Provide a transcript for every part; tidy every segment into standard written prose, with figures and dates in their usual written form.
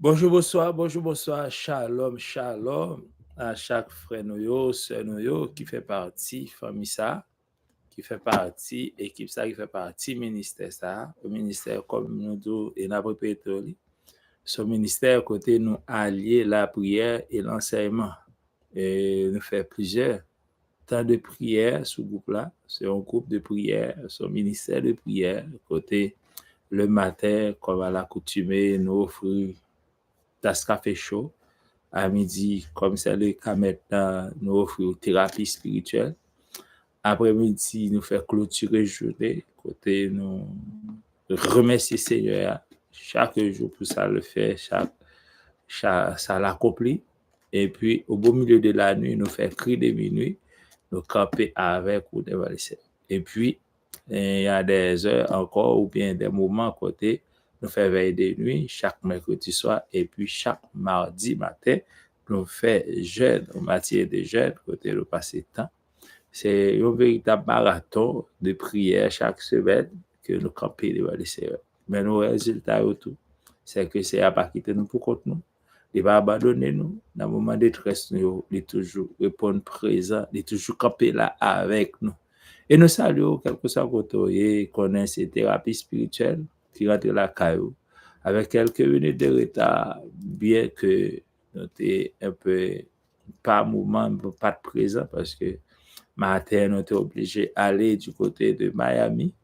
Bonjour, bonsoir, shalom, shalom à chaque frère nou yo, sœur nou yo qui fait partie famille ça, qui fait partie équipe ça, qui fait partie ministère ça, le ministère comme nous dit et n'a répété li. Ce ministère côté nous allier la prière et l'enseignement. Et nous fait plusieurs temps de prière ce groupe là, c'est un groupe de prière, ce ministère de prière côté le matin comme à l'accoutumée nous offrir tasse café chaud. À midi, comme c'est le cas maintenant, nous offrons thérapie spirituelle. Après-midi, nous faisons clôturer journée. Côté, nous remercier Seigneur chaque jour pour ça le fait, ça l'accomplit. Et puis, au beau milieu de la nuit, nous faisons cri de minuit, nous camper avec ou devant le ciel. Et puis, il y a des heures encore ou bien des moments côté, nous faisons veille de nuit chaque mercredi soir et puis chaque mardi matin, nous faisons jeûne, en matière de jeûne, côté le passé temps. C'est un véritable marathon de prière chaque semaine que nous campons devant le Seigneur. Mais nos résultats, tout, c'est que c'est à pas quitter nous pour compte nous. Il va abandonner nous. Dans le moment de détresse, il est toujours répondre présent, il est toujours campé là avec nous. Et nous saluons, quel que soit côté, connaît ces thérapies spirituelles qui rentrent la caillou avec quelques minutes de retard, bien que nous étions un peu pas mouvement, pas de présent parce que matin, nous étions obligés d'aller du côté de Miami.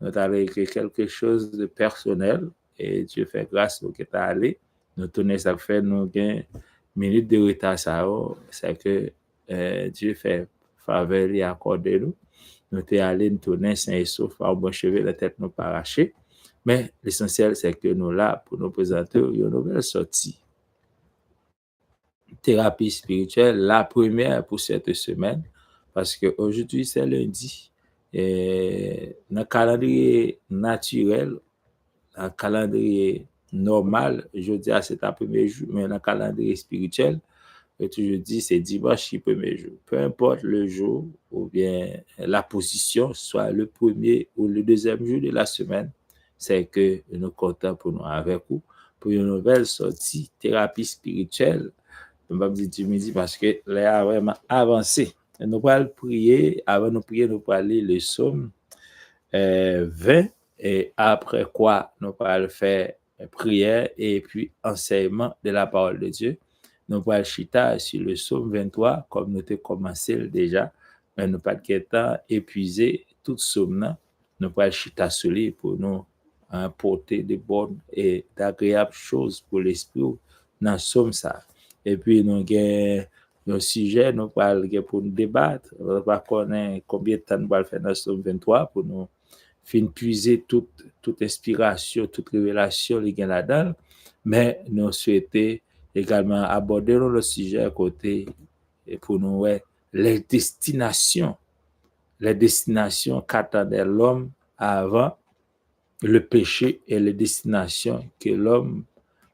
Nous avons écrit quelque chose de personnel et Dieu fait grâce au que tu allé. Nous tournons ça fait nous gain minutes de retard ça c'est que Dieu fait faveur et accordé nous. Nous sommes allés nous tourner sain et sauf, à bon chevet, la tête nous pas arrachée. Mais l'essentiel, c'est que nous là pour nous présenter une nouvelle sortie. Thérapie spirituelle, la première pour cette semaine, parce qu'aujourd'hui, c'est lundi. Et dans le calendrier naturel, dans le calendrier normal, je dis à c'est un premier jour, mais dans le calendrier spirituel, je toujours dis c'est dimanche le premier jour. Peu importe le jour ou bien la position, soit le premier ou le deuxième jour de la semaine, c'est que nous comptons pour nous avec vous pour une nouvelle sortie thérapie spirituelle. Je ne vais pas dire du midi parce que là, a vraiment avancé. Nous allons prier, avant de prier, nous allons lire le psaume 20 et après quoi, nous allons faire prière et puis enseignement de la parole de Dieu. Nous allons chita sur le psaume 23 comme nous avons commencé déjà, mais nous pas de temps épuiser tout psaume. Nous allons chita sur lui pour nous apporter de bonnes et d'agréables choses pour l'esprit dans le psaume ça. Et puis nous avons nos sujets, nous allons pour nous débattre. On va connaître combien de temps nous allons faire dans le psaume 23 pour nous fin puiser toute inspiration, toute révélation les gains là-dedans, mais nous souhaitons également aborder le sujet à côté et pour nous ouais, les destinations qu'attendait l'homme avant le péché et les destinations que l'homme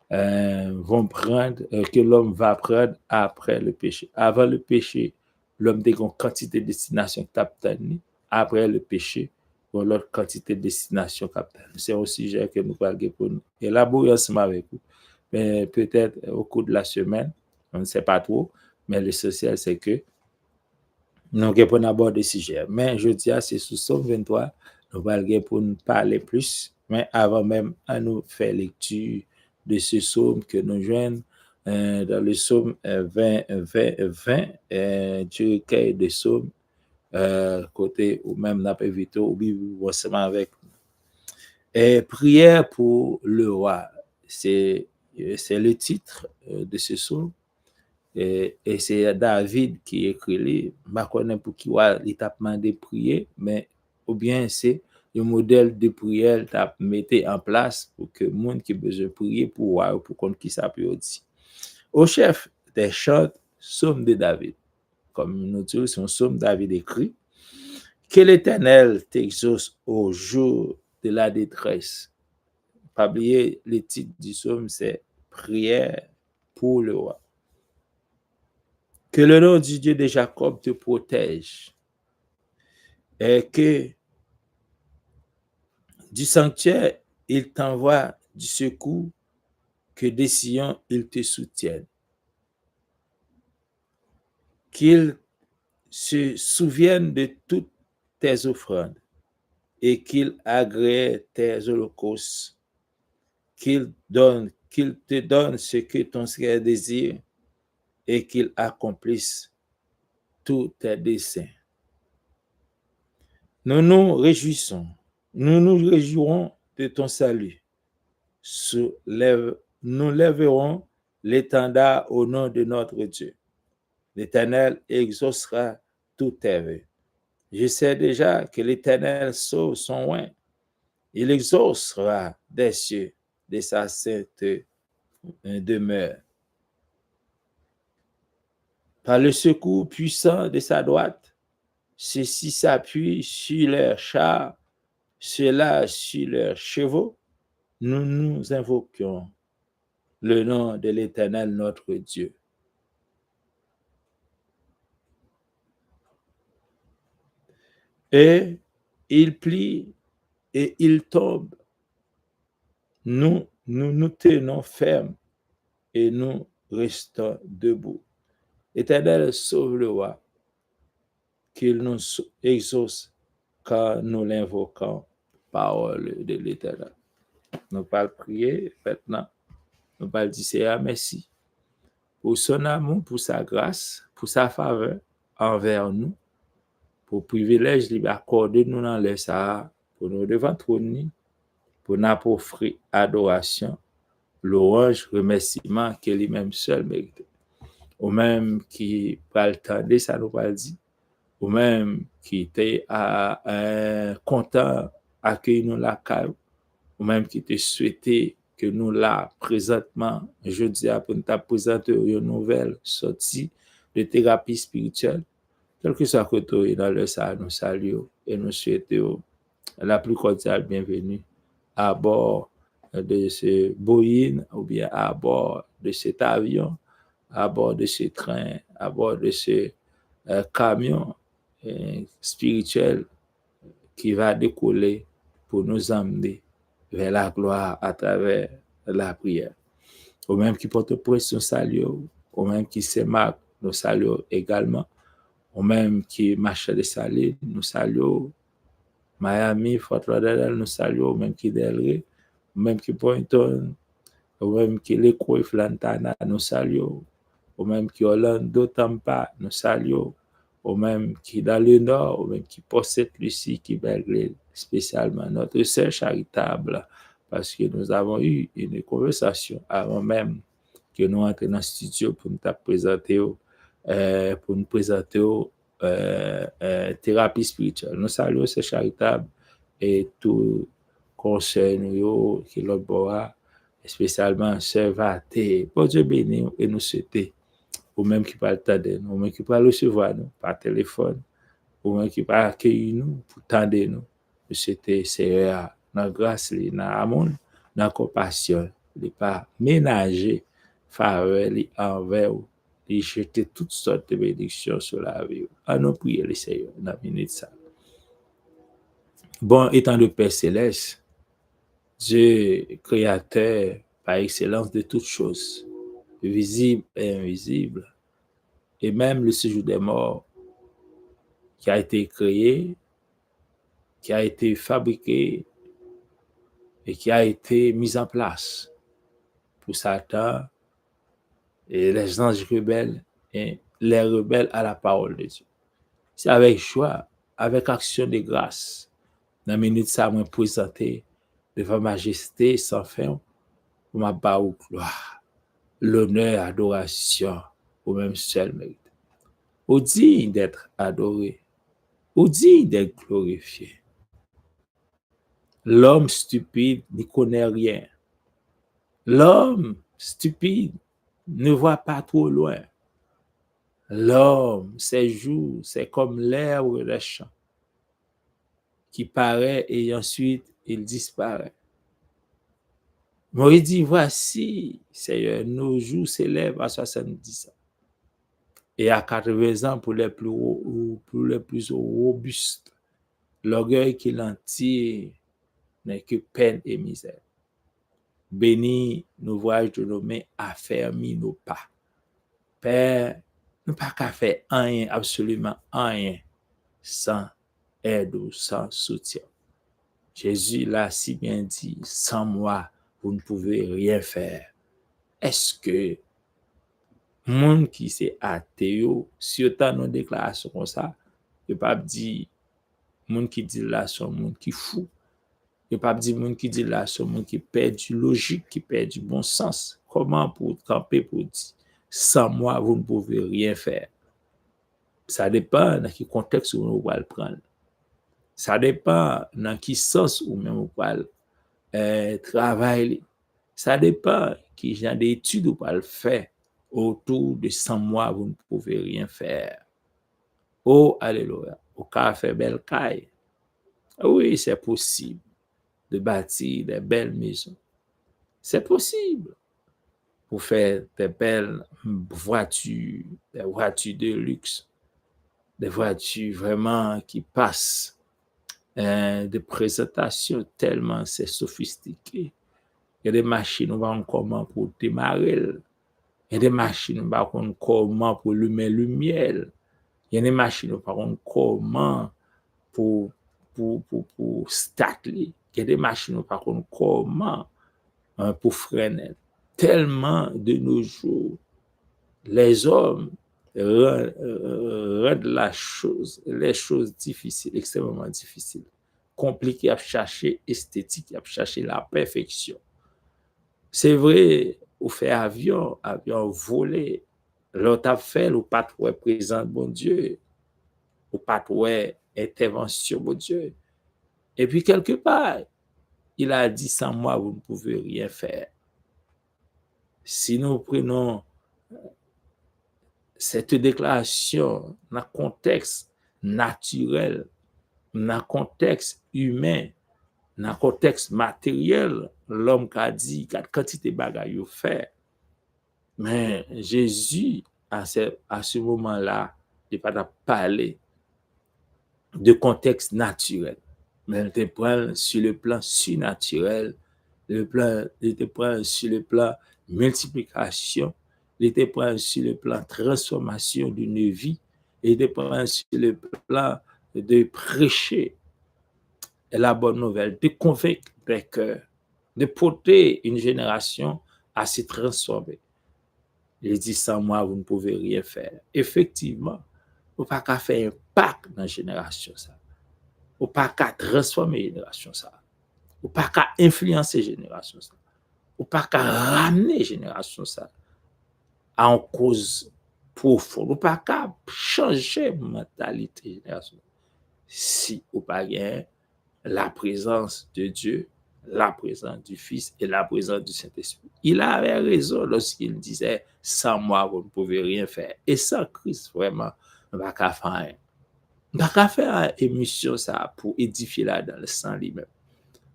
que l'homme va prendre après le péché. Avant le péché, l'homme a une quantité de destinations qu'il après le péché, l'autre quantité de destinations qu'il c'est un sujet que nous allons pour nous élaborer ensemble avec vous. Mais peut-être au cours de la semaine, on ne sait pas trop, mais l'essentiel c'est que nous allons aborder le sujet. Mais je dis, c'est sous Somme 23, nous allons pour nous parler plus. Mais avant même, à nous faire lecture de ce psaume que nous joignons dans le psaume 20, du recueil de psaumes, côté ou même n'a pas évité, ou bien ensemble avec nous. Et prière pour le roi, c'est le titre de ce psaume. Et c'est David qui écrit lui. Je ne connais pas pour qui il t'a demandé de prier, mais ou bien c'est le modèle de prière t'a mis en place pour que le monde qui a besoin de prier pour voir pour qu'on qui ça peut dire. Au chef des chants, psaume de David. Comme nous disons, c'est un psaume David écrit. Que l'Éternel t'exauce au jour de la détresse. Pas oublier le titre du psaume, c'est prière pour le roi. Que le nom du Dieu de Jacob te protège et que du sanctuaire, il t'envoie du secours que des Sion, il te soutienne. Qu'il se souvienne de toutes tes offrandes et qu'il agrée tes holocaustes. Qu'il te donne ce que ton cœur désire et qu'il accomplisse tous tes desseins. Nous nous réjouissons, nous nous réjouirons de ton salut. Nous lèverons l'étendard au nom de notre Dieu. L'Éternel exaucera tous tes vœux. Je sais déjà que l'Éternel sauve son oint. Il exaucera des cieux de sa sainte demeure. Par le secours puissant de sa droite, ceux-ci s'appuient sur leurs chars, ceux-là sur leurs chevaux. Nous nous invoquions le nom de l'Éternel notre Dieu. Et il plie et il tombe. Nous nous tenons fermes et nous restons debout. Éternel, sauve le roi, qu'il nous exauce quand nous l'invoquons, parole de l'Éternel. Nous allons prier maintenant. Nous allons dire Seigneur merci pour son amour, pour sa grâce, pour sa faveur envers nous, pour le privilège qu'il accorde nous dans les ça, pour nous devant trône, pour nous offrir adoration, louange, remerciement que lui-même seul mérite. Ou même qui pas le temps de ça nous pas dit, ou même qui était content accueillir nous la caille, ou même qui te souhaité que nous là présentement jeudi pour nous présenter une nouvelle sortie de thérapie spirituelle, quel que soit côté dans le ça nous saluons et nous souhaitons la plus cordiale bienvenue à bord de ce Boeing ou bien à bord de cet avion, à bord de ce train, à bord de ce camion spirituel qui va décoller pour nous emmener vers la gloire à travers la prière. Ou même qui porte pression salut, ou même qui se marque, nous saluons également. Ou même qui marche de salut, nous saluons. Miami, Fort Lauderdale, nous saluons. Ou même qui Delray, ou même qui Poynton, ou même qui Leco et Flantana, nous saluons. Ou même qui Orlando, Tampa, nous saluons. Ou même qui dans le nord, ou même qui possède Lucie, qui Berkeley, spécialement notre sœur charitable, parce que nous avons eu une conversation avant même que nous entrions dans le studio pour nous présenter, thérapie spirituelle. Nous saluons ces charitables et tout conseil nous qui l'autre bois, spécialement sœur Vaté. Bon Dieu béni et nous souhaiter ou même qui parle t'aider nous, ou même qui parle recevoir nous par téléphone, ou même qui parle accueillir nous pour tendre nous. C'était Seigneur, dans grâce, dans amour, dans compassion, il pas ménager faveur envers vous, il jeter toutes sortes de bénédictions sur la vie. À nous prier le Seigneur dans la minute ça. Bon, étant le Père céleste, Dieu créateur par excellence de toutes choses, visibles et invisibles, et même le séjour des morts qui a été créé, qui a été fabriqué et qui a été mis en place pour Satan et les anges rebelles et les rebelles à la parole de Dieu. C'est avec joie, avec action de grâce, dans la minute ça m'a présenté devant majesté sans fin, pour ma baou gloire, l'honneur, adoration, au même seul mérite. Ou digne d'être adoré, ou digne d'être glorifié. L'homme stupide n'y connaît rien. L'homme stupide ne voit pas trop loin. L'homme, ses jours, c'est comme l'herbe des champs qui paraît et ensuite il disparaît. Moïse dit, voici, Seigneur, nos jours s'élèvent à 70 ans et à 80 ans pour les plus robustes. L'orgueil qui l'en tire n'est que peine et misère. bénis nos voyages de nos mains, affermis nos pas. Père, nous pas qu'à faire rien, absolument rien, sans aide ou sans soutien. Jésus l'a si bien dit, sans moi, vous ne pouvez rien faire. Est-ce que monde qui c'est athée, si autant nos déclarations comme ça, il pas dire monde qui dit là son monde qui fou. Il pas dire monde qui dit là son monde qui perd du logique, qui perd du bon sens. Comment pour camper pour dire sans moi vous ne pouvez rien faire. Ça dépend dans quel contexte où on va le prendre. Ça dépend dans quel sens où même on va travailler. Ça dépend qui genre d'études ou pas le faire autour de 100 mois, vous ne pouvez rien faire. Oh, alléluia. Au cas fait belle caille. Oui, c'est possible de bâtir des belles maisons. C'est possible pour faire des belles voitures, des voitures de luxe, des voitures vraiment qui passent de présentation tellement c'est sophistiqué. Il y a des machines, on va comment pour démarrer. Il y a des machines, on va comment pour allumer lumière. Il y a des machines, on va comment pour starter. Il y a des machines, on va comment pour freiner. Tellement de nos jours, les hommes rendent les choses difficiles, extrêmement difficiles, compliquées à chercher, esthétiques, à chercher la perfection. C'est vrai, ou fait avion volé, l'autre a fait, ou pas trouvé présent, bon Dieu, ou pas trouvé intervention, bon Dieu. Et puis, quelque part, il a dit, sans moi, vous ne pouvez rien faire. Si nous prenons cette déclaration dans le contexte naturel, dans le contexte humain, dans le contexte matériel, l'homme qui a dit quelle quantité de bagages il fait. Mais Jésus, à ce moment-là, il n'a pas parlé de contexte naturel, mais il était prend sur le plan surnaturel, il était prend sur le plan multiplication, il était prend sur le plan transformation d'une vie, il était prend sur le plan de prêcher la bonne nouvelle, de convaincre des cœurs, de porter une génération à se transformer. Il dit, sans moi, vous ne pouvez rien faire. Effectivement, vous n'avez pas faire un impact dans la génération. Vous n'avez pas transformer la génération. Vous n'avez pas influencer la génération. Vous n'avez pas ramener la génération à une cause profonde. Vous n'avez pas changer la mentalité de la génération. Si vous n'avez pas la présence de Dieu, la présence du Fils et la présence du Saint-Esprit. Il avait raison lorsqu'il disait, sans moi, vous ne pouvez rien faire. Et sans Christ, vraiment, on ne va pas faire rien. On ne va pas faire une émission ça pour édifier là dans le sang lui-même.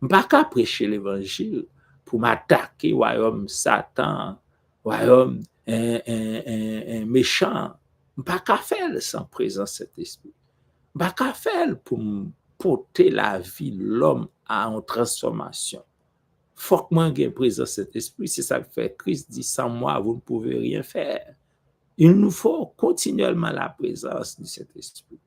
On ne va pas prêcher l'évangile pour m'attaquer, royaume Satan, royaume méchant. On ne va pas faire sans présence de cet esprit. On ne va pas faire pour porter la vie de l'homme à une transformation. Faut que moi j'ai présence cet esprit, c'est ça que fait Christ dit sans moi vous ne pouvez rien faire. Il nous faut continuellement la présence de cet esprit.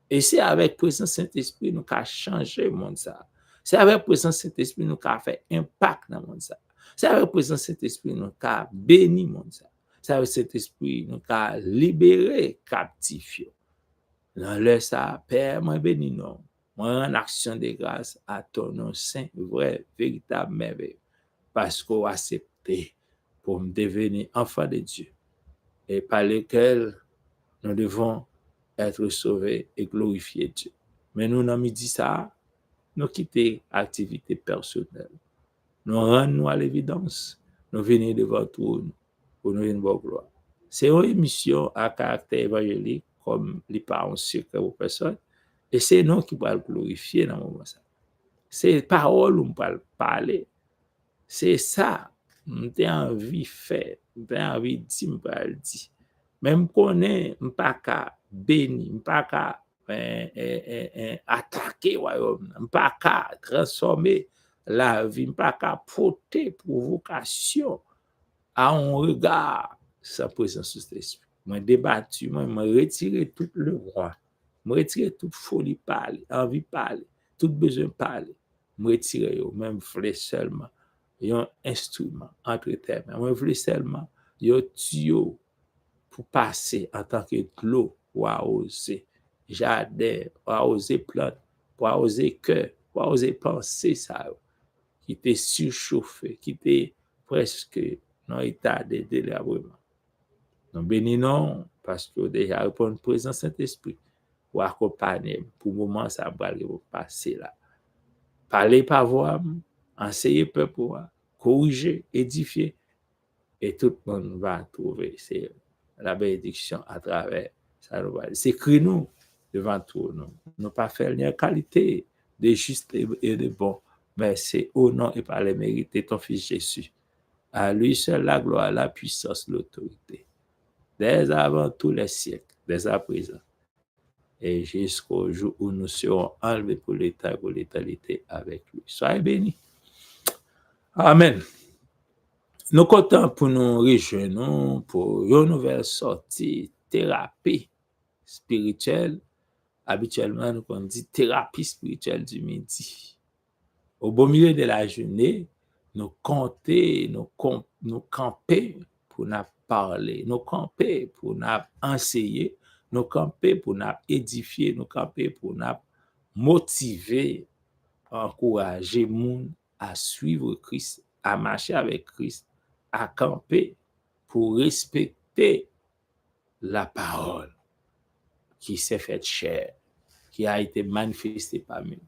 Et c'est avec présence de cet esprit nous qu'a changer le monde ça. C'est avec présence de cet esprit nous qu'a fait impact dans le monde ça. C'est avec présence de cet esprit nous qu'a béni le monde ça. C'est avec cet esprit nous qu'a libéré captif. Dans le ça, Père, moi béni non. Moi en action de grâce à ton nom saint, vrai, véritable merveille. Parce qu'on a accepté pour me devenir enfant de Dieu. Et par lequel nous devons être sauvés et glorifier Dieu. Mais nous, dans midi ça, nous quittons l'activité personnelle. Nous rendons à l'évidence. Nous venons devant trône pour nous une bonne gloire. C'est une émission à caractère évangélique, comme les parents secrets aux personnes, et c'est nous qui va le glorifier dans le moment ça. C'est parole où on va parler. C'est ça, j'ai envie de faire, j'ai envie de dire, je vais le dire. Même qu'on est, je ne pas qu'à bénir, je ne pas qu'à attaquer le royaume, je ne pas qu'à transformer la vie pas qu'à porter provocation à un regard sans présence du Saint-Esprit. Moi débattu, moi retiré tout le roi, moi retiré toute folie parler, envie parler, tout besoin parler, moi retiré même voulais seulement un instrument entre tes mains, moi voulais seulement un tuyau pour passer en tant que de l'eau pour arroser jardin, pour arroser plante, pour arroser cœur, pour arroser pensée ça qui était surchauffé, qui était presque dans l'état de délabrement. Nous bénissons parce que déjà répondre présent Saint-Esprit pour accompagner pour le moment ça va passer là. Parler par voix, enseigner peuple, corriger, édifier et tout le monde va trouver c'est la bénédiction à travers ça. C'est écrit nous devant tout nous. Nous pas faire une qualité de juste et de bon, mais c'est au nom et par les mérites de ton Fils Jésus. À lui seul la gloire, la puissance, l'autorité. Dès avant tous les siècles, dès à présent, et jusqu'au jour où nous serons enlevés pour l'éternité avec lui. Soyez bénis. Amen. Nous comptons pour nous rejoindre pour une nouvelle sortie thérapie spirituelle. Habituellement, nous on dit thérapie spirituelle du midi. Au beau milieu de la journée, nous compter, nous camper pour nous parler, nous camper pour nous enseigner, nous camper pour nous édifier, nous camper pour nous motiver, encourager les gens à suivre Christ, à marcher avec Christ, à camper pour respecter la parole qui s'est faite chair, qui a été manifestée parmi nous.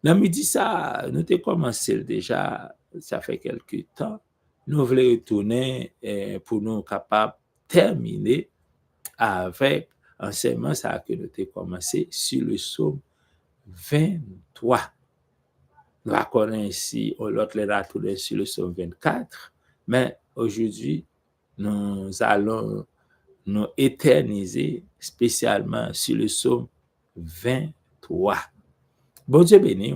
Dans midi ça, nous avons commencé déjà, ça fait quelques temps. Nous voulons retourner pour nous capables de terminer avec enseignement ça que nous avons commencé sur le psaume 23. Nous connaissons ici, l'autre les retourner sur le psaume 24, mais aujourd'hui, nous allons nous éterniser spécialement sur le psaume 23. Bon Dieu béni.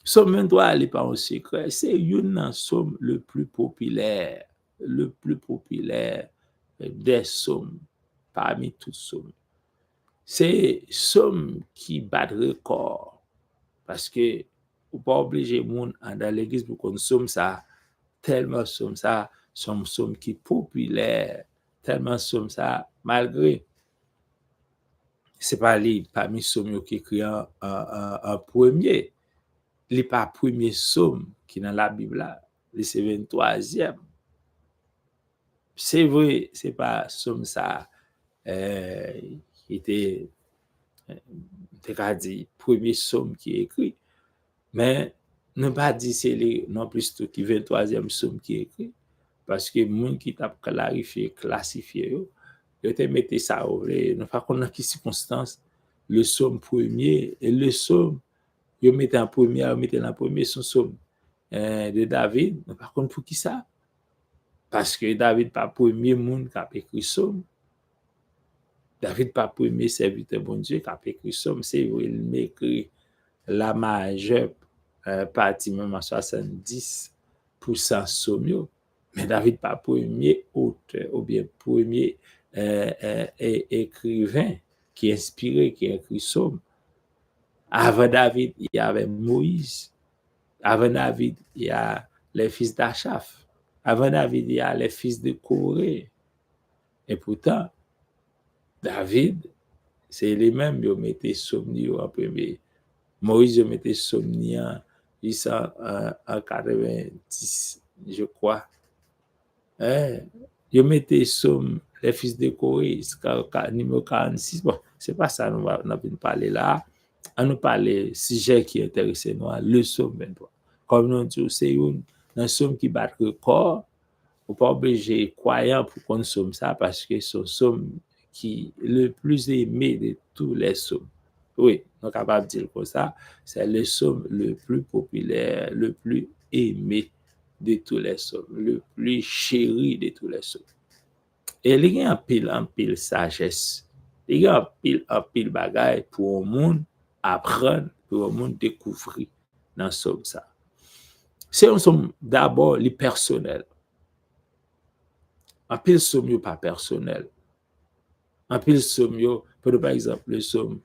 Psaume 23, il n'est pas un secret. C'est un psaume le plus populaire des psaumes, parmi tous les psaumes. C'est psaume qui bat record. Parce que, vous ne pouvez pas obliger les gens dans l'église pour qu'on psaume ça, tellement psaume ça, son psaume qui est populaire, tellement psaume ça, malgré. Ce n'est pas lui, parmi les psaumes qui écrit en premier. Il n'est pas le premier psaume qui est dans la Bible, c'est le 23e. C'est vrai, ce n'est pas le psaume ça qui était le premier psaume qui est écrit. Mais ne pas dire c'est non plus tout qui est le 23e psaume qui est écrit. Parce que les gens qui t'a clarifié, classifié, ils te mettent ça au vrai. Ne pas connaître quelles circonstances le psaume premier et le psaume. Ils mettent en premier son psaume de David. Par contre, pour qui ça? Parce que David n'est pas le premier monde qui a écrit psaume. David n'est pas le premier serviteur bon Dieu qui a écrit psaume. C'est où il m'écrit la majeure partie, même à 70% psaume. Mais David n'est pas le premier auteur ou bien premier écrivain qui est inspiré, qui a écrit psaume. Avant David, il y avait Moïse. Avant David, il y a les fils d'Achaf. Avant David, il y a les fils de Corée. Et pourtant, David, c'est les mêmes qui ont mis Somni en premier. Moïse a mis Somni en 90, je crois. Ils ont mis Somme, les fils de Corée, numéro 46. Bon, c'est pas ça, nous allons parler là. On nous parle sujet qui intéresse nous, le psaume 23. Comme nous disons, c'est un psaume qui bat le corps. On ne peut pas obliger croyant pour qu'on somme ça parce que c'est un psaume qui est le plus aimé de tous les psaumes. Oui, on est capable de dire comme ça. C'est le psaume le plus populaire, le plus aimé de tous les psaumes, le plus chéri de tous les psaumes. Et il y a un pile sagesse. Il y a un pile bagaille pour le monde apprendre, pour le monde découvrir dans ce psaume ça. C'est un somme d'abord les personnels. En pile somme pas personnel. En pile somme, par exemple, le somme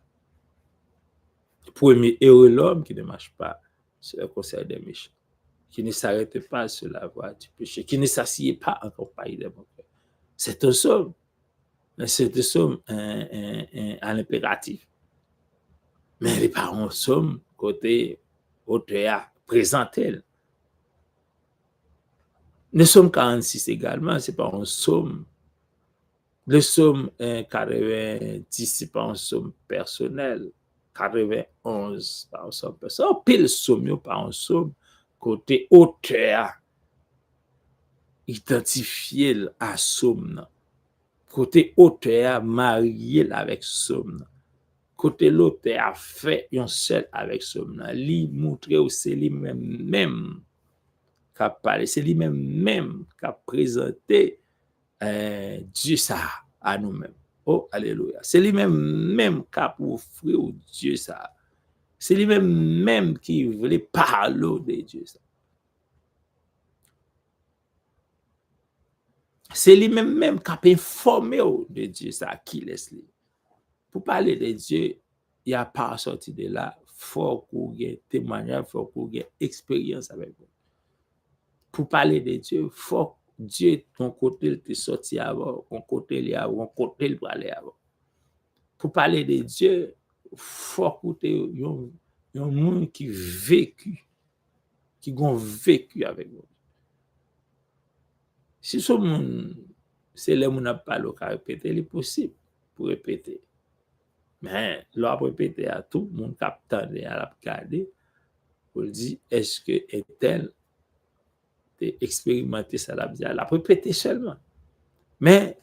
premier héros l'homme qui ne marche pas sur le conseil des méchants, qui ne s'arrête pas sur la voie du péché, qui ne s'assied pas en compagnie des bons cœurs. C'est un somme, mais c'est un somme à l'impératif. Mais les parents somme côté auteur présenté. Le somme 46 également, c'est pas un somme. Le somme 90, c'est pas un somme personnel. 91, pas un somme personnel. Pile somme, pas un somme côté auteur identifié à somme. Côté auteur marié avec somme. Côté l'auteur fait un seul avec somme. Li montre ou c'est lui-même qui a parlé, c'est lui-même qui a présenté Dieu ça à nous-mêmes. Oh, alléluia. C'est lui-même qui a offert au Dieu ça. C'est lui-même qui voulait parler de Dieu ça. C'est lui-même qui a informé de Dieu ça qui laisse lui. Pour parler de Dieu, il n'y a pas sorti de là. Faut qu'on ait témoignage, faut qu'on ait expérience avec vous. Pour parler de Dieu, faut Dieu, ton côté, il te sorti avant, ton côté, il y a avant, ton côté, il va aller avant. Pour parler de Dieu, il faut que tu aies un monde qui vécu, qui a vécu avec vous. Si ce monde, c'est là où on n'a pas le cas de répéter, il est possible pour répéter. Mais là, pour répéter à tout, mon capitaine à la regarder, pour dire, est-ce que est-elle expérimenté ça la bien, la répéter seulement. Mais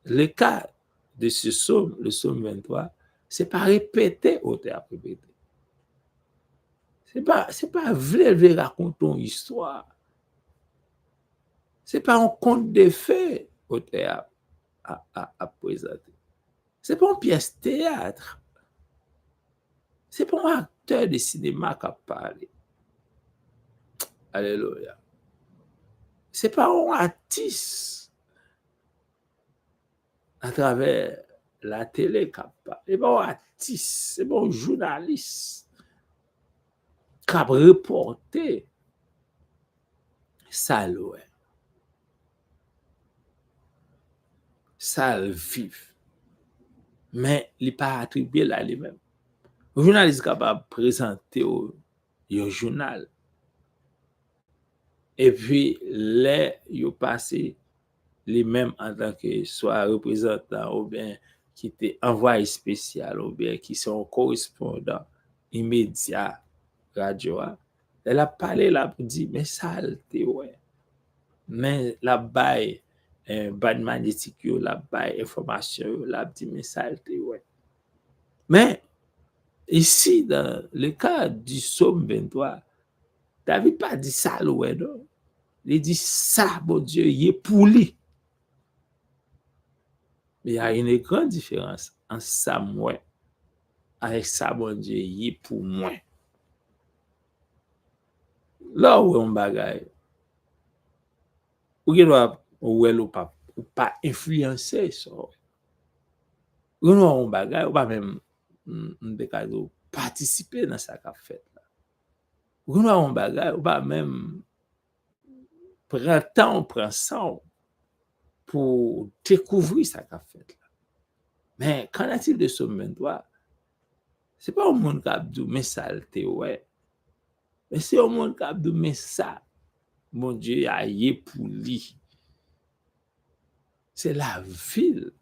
le cas de ce psaume, le psaume 23, c'est pas répéter au théâtre répéter. C'est pas vrai raconter une histoire. C'est pas un conte de fées au théâtre à présenter. C'est pas une pièce théâtre. C'est pas un acteur de cinéma qui a parlé. Alléluia. C'est pas un artiste à travers la télé qui a parlé. C'est pas un artiste, c'est pas un journaliste qui a reporté ça, ça le vive. Mais il n'est pas attribué à lui-même. Le journaliste est capable de présenter un journal. Et puis, là, il passé lui-même en tant que soit représentant ou bien qui était envoyé spécial ou bien qui sont correspondants immédiat radio. Elle a parlé là pour dire, mais ça, ouais. Mais la baille, bande magnétique, la baille information, la dit, mais ça, ouais. Mais ici, dans le cas du psaume 23, David pas dit ça, ouais, non. Il dit ça, mon Dieu, il est pour lui. Mais il y a une grande différence entre ça, moi, avec ça, mon Dieu, il est pour moi. Là où on bagaille, ou pas influencer ça. Ou on bagaille, ou pas même participer dans ça qu'a fait. Ou on bagaille, ou pas même prendre temps, prendre ça pour découvrir ça qu'a fait. Mais qu'en est-il de ce moment-là? Ce n'est pas un monde qui a dit, mais ça, ouais. Mais c'est un monde qui a dit, mais ça, mon Dieu, a y pour lui. C'est la ville,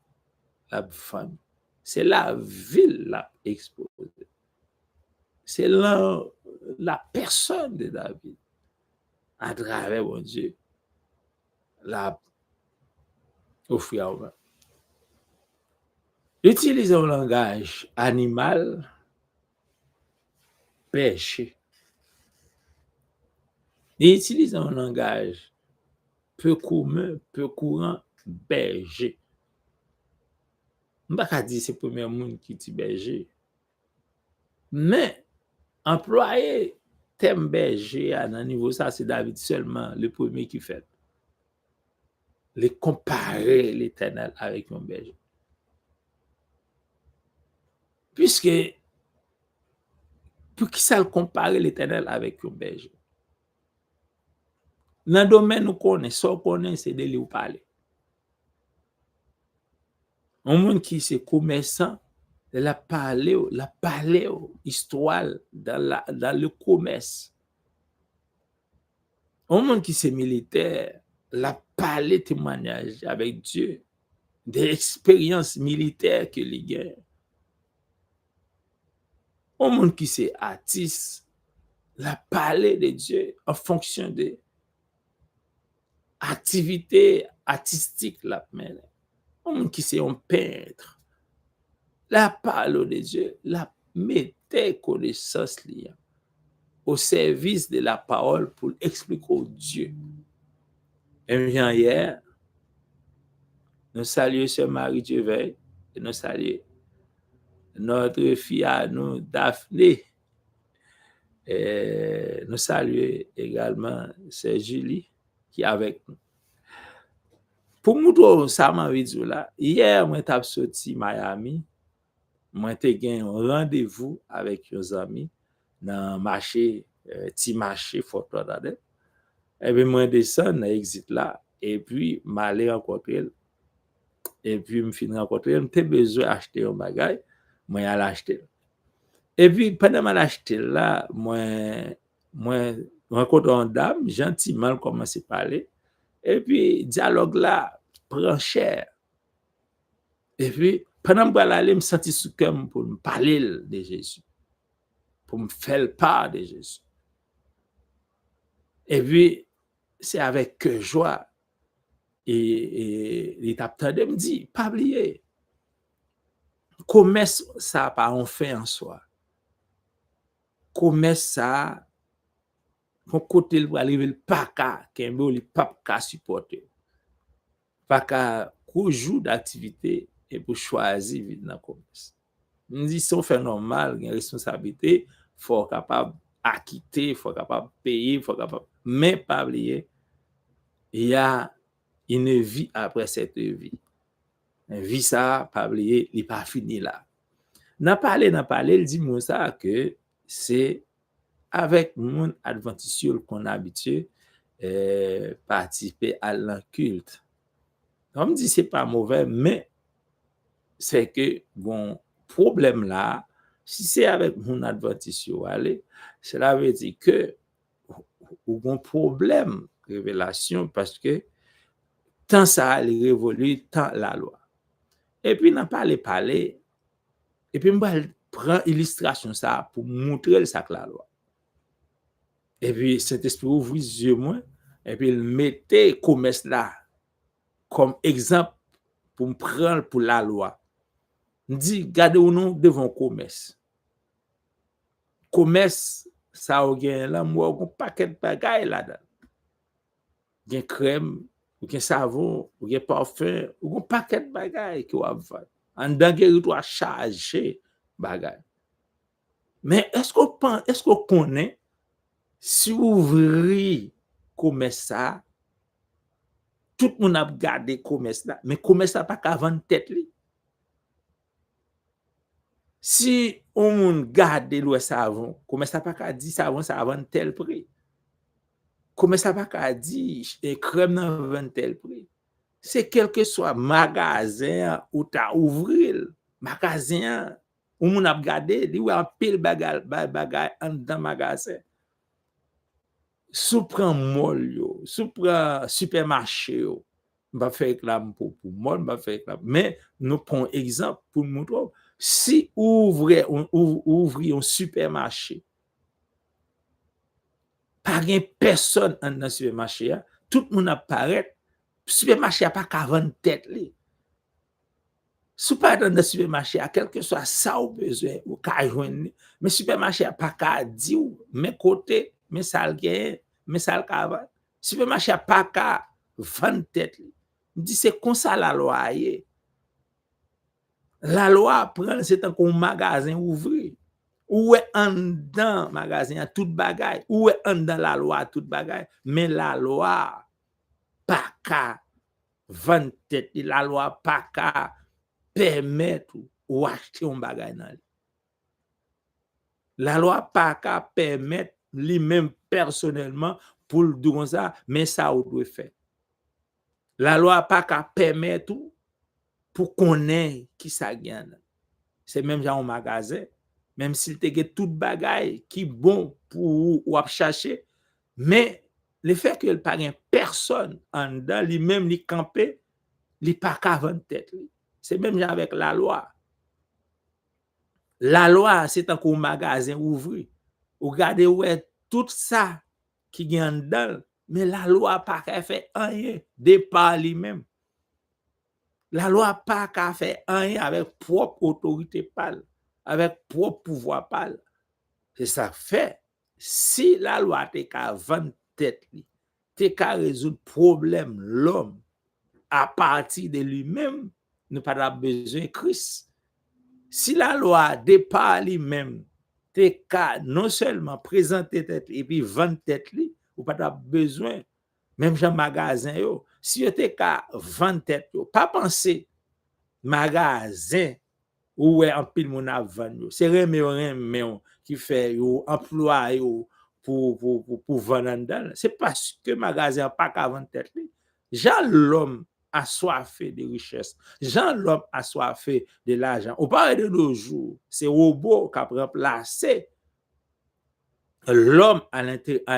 la femme. C'est la ville, la exposée. C'est la personne de David. À travers, mon Dieu, la offrir. Utilise un langage animal, berger. Il utilise un langage peu commun, peu courant, berger. Je ne vais pas dire que c'est le premier monde qui dit berger. Mais employé thème berger, à un niveau ça, c'est David seulement, le premier qui fait. Les comparer l'Éternel avec un berger. Puisque, pour qui ça le comparer l'Éternel avec un berger? Dans le domaine nous connaissons, c'est de lui parler. Un monde qui c'est commerçant, la parler histoire dans le commerce. Un monde qui c'est militaire, la parler témoignage avec Dieu, des expériences militaires que les gagne. Un monde qui c'est artiste, la parler de Dieu en fonction de activités artistiques la mène. Un monde qui c'est un peintre, la parole de Dieu, la mettait connaissance liée au service de la parole pour expliquer au Dieu. Et bien hier, nous saluons Sœur Marie Dieveil et nous saluons notre fille à nous, Daphné. Et nous saluons également Sœur Julie qui est avec nous. Pour montrer ça, ma vidéo là, hier, moi, j'ai sorti Miami. Moi, j'ai gagné un rendez-vous avec nos amis dans le marché, petit marché Fort Lauderdale. Et puis, moi, descends dans l'exit là, et puis, je m'allais rencontrer. Et puis, je finis rencontrer. J'ai besoin d'acheter un bagage. Moi, je l'ai acheté. Et puis, pendant que je l'ai acheté là, moi, rencontre une dame, gentiment, commence à parler. Et puis, le dialogue là prend cher. Et puis, pendant que je l'allais, je me sentis sous cœur pour me parler de Jésus. Pour me faire part de Jésus. Et puis, c'est avec joie. Et il t'attendait, me dit, pas oublier. Commerce ça pas on fait en soi. Commerce ça, mon côté le arriver le pas qu'un le pas qu'à supporter. Pas qu'à jour d'activité et pour choisir vite dans commerce. Me dit si on fait normal, une responsabilité, faut capable acquitter, faut capable payer, faut capable mais pas oublier. Il y a une vie après cette vie. Une vie ça, pas oublier, il pas fini là. N'a parlé, il dit moi ça que c'est avec mon adventiste qu'on habitué participer à l'inculte. On me dit c'est pas mauvais, mais c'est que bon problème là, si c'est avec mon adventiste aller, cela veut dire que ou bon problème révélation parce que tant ça il révolue tant la loi. Et puis n'a pas parler et puis moi prend illustration ça pour montrer ça que la loi. Et puis Saint-Esprit ouvre les yeux moi et puis il mettait commerce là comme exemple pour me prendre pour la loi. Il dit gardez ou non devant commerce. Commerce ça ou gen là moi un paquet de bagaille là-dedans. Gen crème, ou gen savon, ou gen parfum, ou un paquet de bagaille qui va faire. En dedans il doit charger bagaille. Mais est-ce qu'on connaît si ouvrir commerce ça tout le monde a gardé commerce là mais commerce ça pas qu'à vendre tête li. Si on monde garde le savon commerce ça pas qu'à dire savon ça vendre tel prix. Commerce ça pas qu'à dire crème nan vendre tel prix. C'est quel que soit magasin ou ta ouvrir magasin ou moun a gardé li ou en pile bagay en dans magasin. Sou prend mall yo, sou prend supermarché yo, va faire réclame pour mall, va faire réclame. Mais nous prenons exemple pour montrer si ouvrir un supermarché, pas gen personne dans le supermarché, tout le monde apparaît, supermarché a pas qu'à vendre tête li. Sou pas dans le supermarché, quel que soit ça ou besoin ou ka joindre, mais supermarché a pas qu'à dire mais côté, mais ça le gain mais ça le cava supermarché a pas qu'à vendre tête li. Me dit c'est comme ça la loi est. La loi prend c'est un magasin ouvert Ou est en dans magasin tout bagay, ou est en dans la loi tout bagay, mais la loi pas qu'à vendre tête, la loi pas qu'à permettre ou acheter un bagay dans li. La loi pas qu'à permettre lui-même personnellement pour le dire comme ça, mais ça ou doit faire. La loi pas qu'à permettre pour connaître qui ça gagne. C'est même genre un magasin, même s'il te get tout bagay qui bon pour ou chercher, mais le fait que pas gen personne en dedans lui-même li camper, li pas qu'à vendre tête li. C'est même genre avec la loi. La loi, c'est un magasin ouvert. Ou regardez ouais tout ça qui gagne dedans, mais la loi pas qu'à faire rien de par lui-même. La loi pas qu'à faire rien avec propre autorité parle, avec propre pouvoir parle. C'est ça fait. Si la loi te qu'à vendre tête li, te qu'à résoudre problème l'homme à partir de lui-même, nous pas besoin de Christ. Si la loi départ lui-même, te qu'à non seulement présenter tête et puis vendre tête li, ou pas besoin même Jean magasin yo, si yo te qu'à vendre tête yo, pas penser magasin ou en pile mon vendre yo, c'est remé qui fait yo emploi yo pour vendre dedans. C'est parce que magasin pas qu'à vendre tête li. Jean l'homme assoiffé de richesse. Jean l'homme assoiffé de l'argent. On parle de nos jours, c'est robot qui a remplacé l'homme à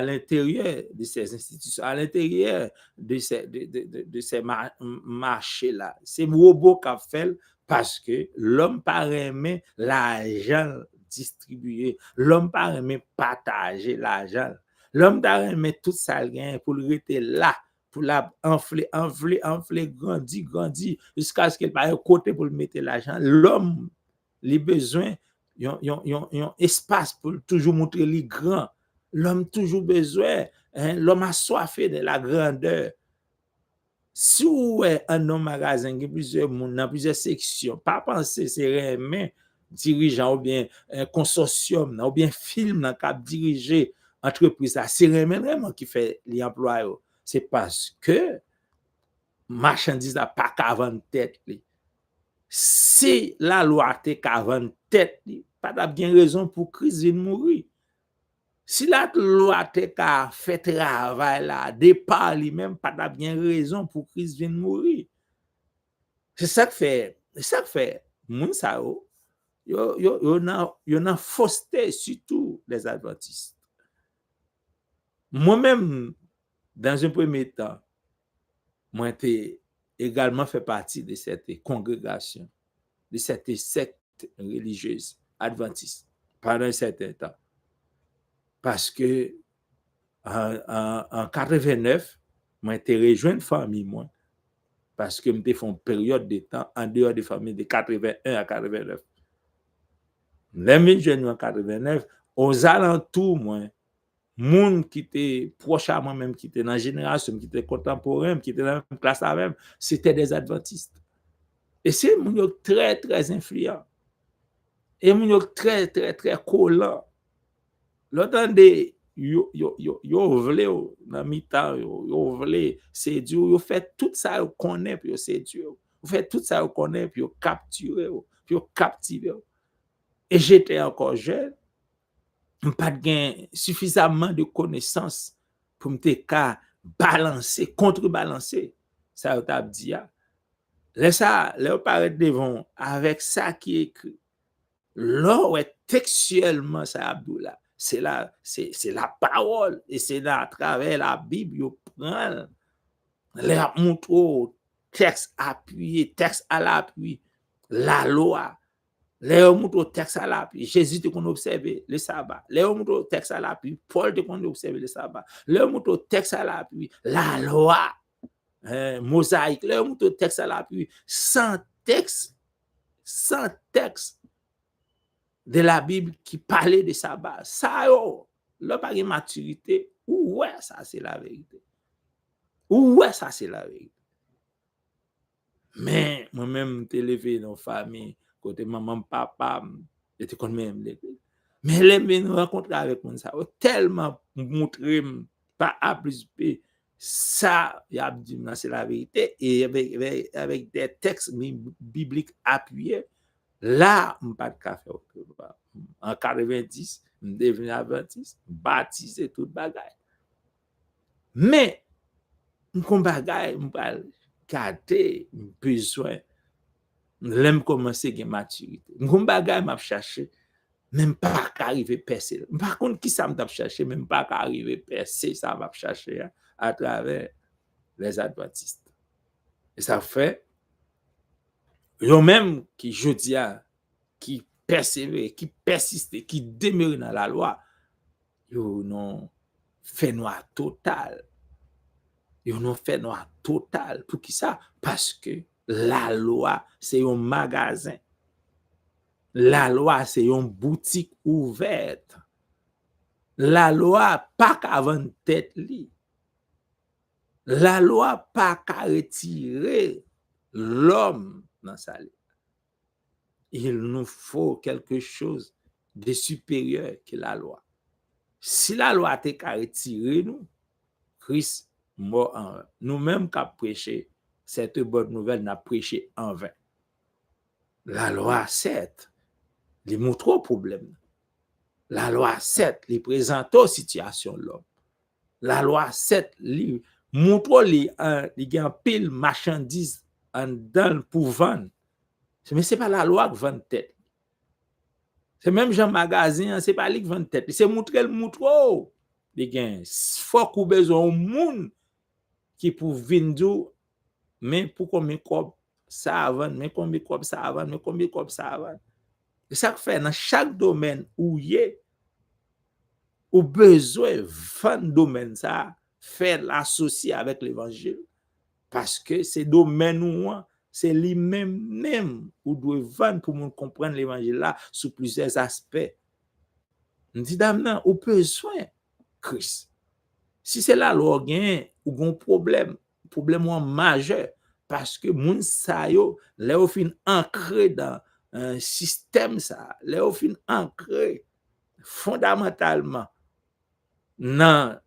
l'intérieur de ces institutions, à l'intérieur de ces marchés-là. C'est robot qui a fait parce que l'homme pas aimé l'argent distribué, l'homme pas aimé partager l'argent, l'homme pas aimé tout ça gain pour le rester là, pour la enfler, grandir, jusqu'à ce qu'il pas un côté pour le mettre l'argent. L'homme, les besoins, yon espace pour toujours montrer les grands. L'homme toujours besoin, l'homme a soifé de la grandeur. Si vous êtes un homme magasin qui plusieurs monde dans plusieurs sections, pas penser c'est vraiment dirigeant ou bien un consortium ou bien film dans cap diriger entreprise ça, c'est vraiment qui fait les emplois. C'est parce que marchandise n'a pas qu'à vendre tête. Si la loi te qu'à vendre tête, pas de bien raison pour crise de mourir. Si la loi te qu'à fait travail là, départ lui-même, pas de bien raison pour crise de mourir. C'est ça que fait, moun sa yo nan fausseté, surtout les adventistes. Moi-même, dans un premier temps, moi j'ai également fait partie de cette congrégation, de cette secte religieuse adventiste pendant un certain temps. Parce que en 89, moi j'ai rejoint une famille, moi, parce que je fait une période de temps en dehors de famille de 81 à 89. Les jeunes en 89, aux alentours, moi, monde qui était proche à moi-même, qui était dans la génération, qui était contemporain, qui était dans la même classe à même, c'était des adventistes. Et c'est mon très, très influent. Et mon très, très, très collant. L'autant de yo vle dans mi-temps, yo vle séduire, yo fait tout ça yo connaît puis yo séduire. Yo fait tout ça yo connaît puis yo capturer, puis yo captiver. Et j'étais encore jeune, pas de suffisamment de connaissances pour me balancer, contrebalancer ça yo t'a dit. Là ça, là paraît devant avec ça qui est écrit. Là ouais textuellement ça Abdullah, c'est la parole et c'est là à travers la Bible yo prend les montre texte appuyé, texte à l'appui, la loi. Les montre texte à l'appui, Jésus te qu'on observer le sabbat. Les montre texte à l'appui, Paul te qu'on observer le sabbat. Les montre texte à l'appui, la loi. Mosaïque, les montre texte à l'appui, sans texte de la Bible qui parlait de sabbat. Ça là pas de maturité, ouais, ça c'est la vérité. Ouais, ça c'est la vérité. Mais moi-même, je suis élevé dans la famille, côté maman, papa, j'étais quand même l'église. Mais les nous rencontrer avec moun ça, tellement montrer pas A plus B, ça, il a dit, c'est la vérité, et avec des textes bibliques appuyés, là, on pas de café. En 90, je devenu adventiste, baptisé, tout bagay. Mais, on bagay, on va garder besoin, l'aime commencer à maturité. On bagay, m'a cherché, même pas qu'arriver percer. Par contre, qui ça m'a cherché, même pas qu'arriver percer, ça m'a cherché à travers les adventistes. Et ça fait, eux même qui jodi a, qui persévère, qui persiste, qui demeure dans la loi, yo non fait noir total. Yo non fait noir total. Pour qui ça? Parce que la loi, c'est un magasin. La loi, c'est une boutique ouverte. La loi, pas qu'à vendre tête li. La loi, pas qu'à retirer l'homme dans sa vie. Il nous faut quelque chose de supérieur que la loi. Si la loi a été retirée, nous, Christ mort en vain. Nous-mêmes qui avons prêché cette bonne nouvelle, n'a prêché en vain. La loi, certes, il montre au problème. La loi, certes, il présente aux situations de l'homme. La loi, certes, il montre qu'il y a un pile marchandise dans pour vendre. Mais ce n'est pas la loi qui vend tête. C'est même Jean Magasin, c'est pas lui qui vend tête. C'est montrer le montre. Il y a un fort coup besoin au monde qui pour vendre, mais pour combien de ça avant, mais combien de ça avant, mais combien de ça avant. C'est ça que fait dans chaque domaine où il y a au besoin vendre domaine ça, faire l'associer avec l'évangile parce que ces domaines où c'est lui-même où doit vendre pour nous comprendre l'évangile là sous plusieurs aspects. On dit d'amener au besoin Christ. Si c'est là l'on gagne ou un problème majeur parce que moun sa yo les au fin ancré dans un système ça, les au fin ancré fondamentalement dans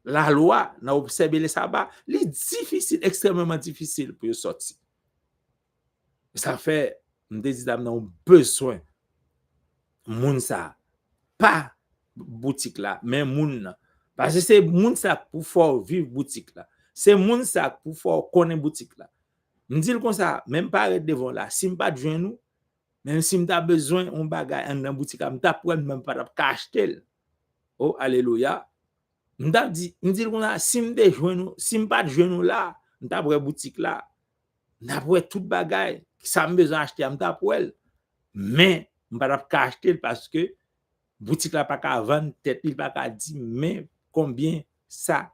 la loi, dans observer le sabbat, c'est difficile, extrêmement difficile pour sortir. Ça fait on dit d'amener un besoin moun sa pas boutique là mais moun parce que c'est moun ça pour fort vivre boutique là c'est moun ça pour fort connaître boutique là me dit comme ça même pas arrêter devant là si me pas joindre nous même si me t'a besoin on bagage dans boutique me t'a prendre même pas acheter oh alléluia me t'a dit comme ça si me joindre nous si me pas joindre nous là me t'a prendre boutique là n'a prendre tout bagage ça me besoin acheter me t'a prendre mais me pas acheter parce que boutique là pas qu'à vendre tête il pas qu'à dire mais combien ça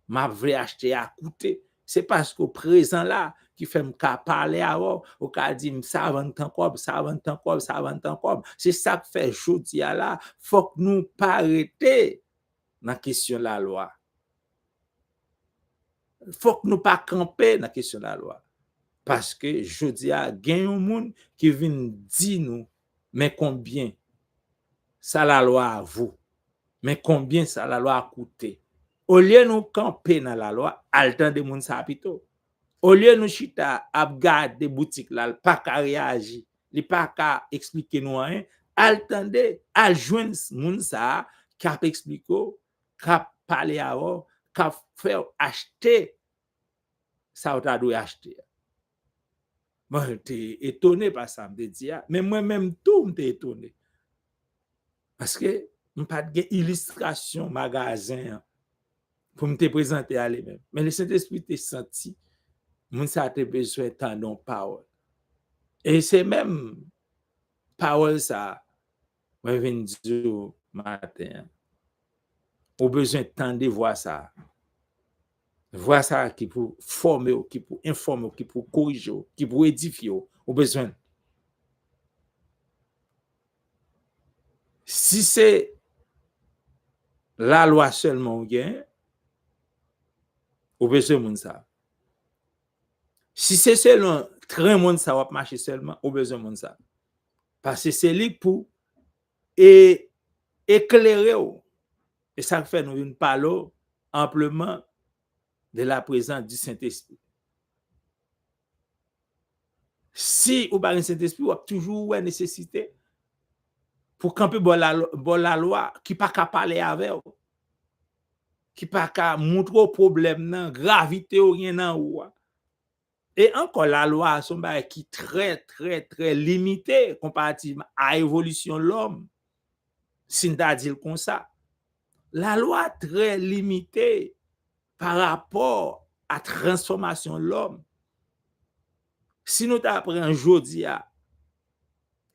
m'a vrai acheter à coûter c'est parce qu'au présent là qui fait me parler avant au cas dit ça vend encore ça vend encore ça vend encore c'est ça que fait jodi là faut que nous pas arrêter dans question la loi faut que nous pas camper dans question la loi parce que jodi a gagne un monde qui vient dire nous mais combien ça la loi à vous. Mais combien ça la loi a coûté? Au lieu de nous camper dans la loi, al temps de moun sa pito. Au lieu de nous chita ap garder boutique là, pas qu'à réagir, li pas qu'à expliquer nous rien, al temps de al joindre moun sa qui a expliqué, qui a parlé avant, qui a fait acheter ça ou ta doit acheter. Moi j'étais étonné par ça me dit mais moi même tout m'étais étonné. Parce que je n'ai pas de illustration magasin pour me présenter à lui-même. Mais le Saint-Esprit t'a senti, mon ça a besoin d'entendre parole. Et c'est même parole ça, moi je viens dire matin, au besoin d'entendre voir ça. Voir ça qui pour former, qui pour informer, qui pour corriger, qui pour édifier, au besoin. Si c'est la loi seulement gain, au besoin moun ça. Si c'est seulement très monde ça va marcher seulement, au besoin moun ça. Parce que c'est lui pour et éclairer. Et ça fait nous parler amplement de la présence du Saint-Esprit. Si ou pas un Saint-Esprit, ou toujours une nécessité pour camper la loi qui pas qu'à parler avec vous, qui pas qu'à montrer au problème nan, gravité ou rien nan ou. Et encore la loi son bail qui très limité comparativement à l'évolution de l'homme. Si on dit comme ça, la loi très limitée par rapport à la transformation de l'homme. Si nous apprenons aujourd'hui